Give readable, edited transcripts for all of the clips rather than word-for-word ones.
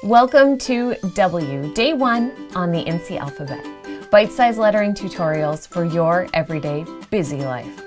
Welcome to W, Day 1 on the Incy alphabet. Bite-sized lettering tutorials for your everyday busy life.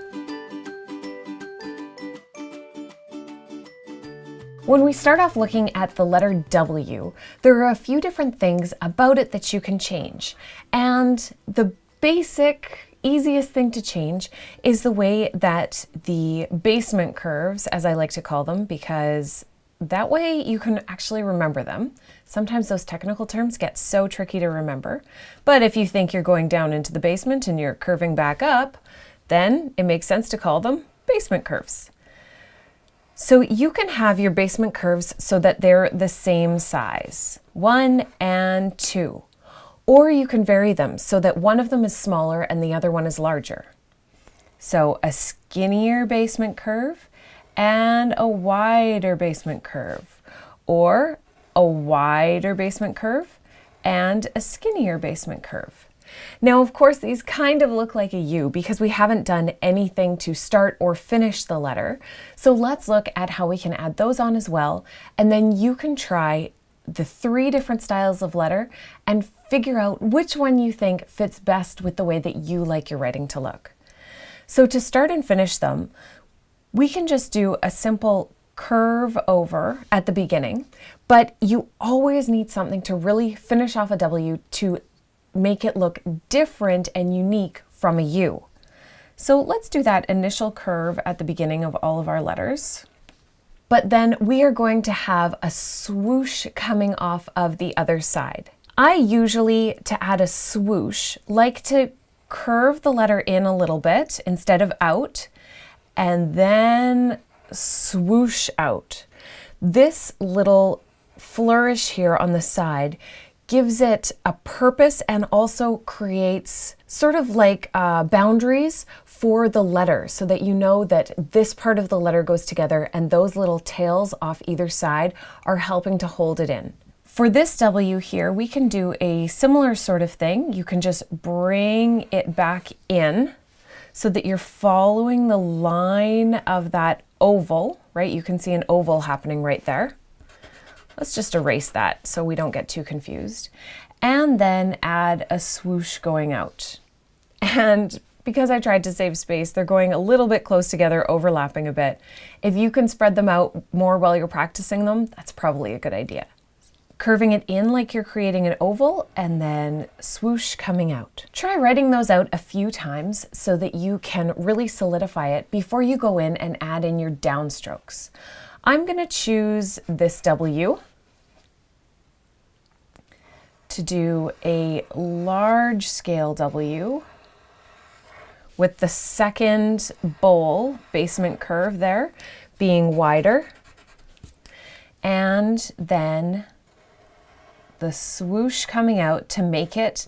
When we start off looking at the letter W, there are a few different things about it that you can change. And the basic, easiest thing to change is the way that the basement curves, as I like to call them, because that way you can actually remember them. Sometimes those technical terms get so tricky to remember. But if you think you're going down into the basement and you're curving back up, then it makes sense to call them basement curves. So you can have your basement curves so that they're the same size, 1 and 2. Or you can vary them so that one of them is smaller and the other one is larger. So a skinnier basement curve and a wider basement curve, or a wider basement curve and a skinnier basement curve. Now, of course, these kind of look like a U because we haven't done anything to start or finish the letter. So let's look at how we can add those on as well, and then you can try the 3 different styles of letter and figure out which one you think fits best with the way that you like your writing to look. So to start and finish them, we can just do a simple curve over at the beginning, but you always need something to really finish off a W to make it look different and unique from a U. So let's do that initial curve at the beginning of all of our letters. But then we are going to have a swoosh coming off of the other side. I usually, to add a swoosh, like to curve the letter in a little bit instead of out, and then swoosh out. This little flourish here on the side gives it a purpose and also creates sort of like boundaries for the letter so that you know that this part of the letter goes together and those little tails off either side are helping to hold it in. For this W here, we can do a similar sort of thing. You can just bring it back in so that you're following the line of that oval, right? You can see an oval happening right there. Let's just erase that so we don't get too confused. And then add a swoosh going out. And because I tried to save space, they're going a little bit close together, overlapping a bit. If you can spread them out more while you're practicing them, that's probably a good idea. Curving it in like you're creating an oval and then swoosh coming out. Try writing those out a few times so that you can really solidify it before you go in and add in your downstrokes. I'm going to choose this W to do a large scale W with the second bowl basement curve there being wider, and then the swoosh coming out to make it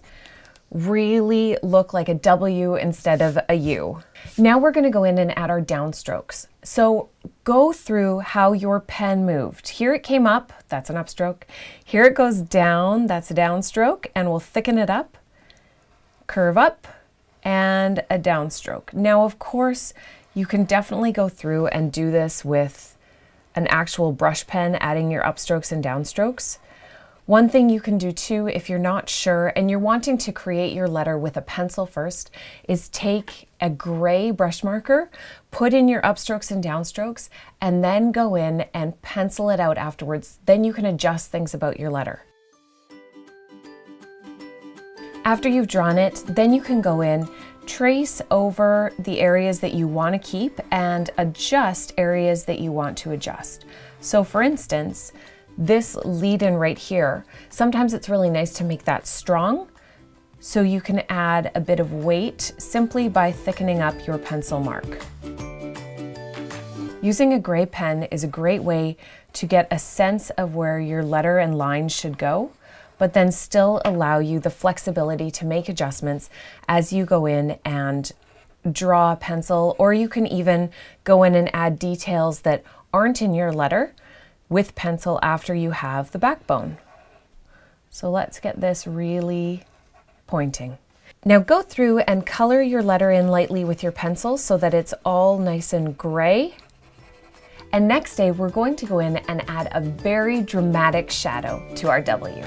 really look like a W instead of a U. Now we're going to go in and add our downstrokes. So go through how your pen moved. Here it came up, that's an upstroke. Here it goes down, that's a downstroke, and we'll thicken it up, curve up, and a downstroke. Now, of course, you can definitely go through and do this with an actual brush pen, adding your upstrokes and downstrokes. One thing you can do too, if you're not sure and you're wanting to create your letter with a pencil first, is take a gray brush marker, put in your upstrokes and downstrokes, and then go in and pencil it out afterwards. Then you can adjust things about your letter. After you've drawn it, then you can go in, trace over the areas that you want to keep and adjust areas that you want to adjust. So for instance, this lead-in right here, sometimes it's really nice to make that strong, so you can add a bit of weight simply by thickening up your pencil mark. Using a gray pen is a great way to get a sense of where your letter and lines should go, but then still allow you the flexibility to make adjustments as you go in and draw a pencil, or you can even go in and add details that aren't in your letter with pencil after you have the backbone. So let's get this really pointing. Now go through and color your letter in lightly with your pencil so that it's all nice and gray. And next day, we're going to go in and add a very dramatic shadow to our W.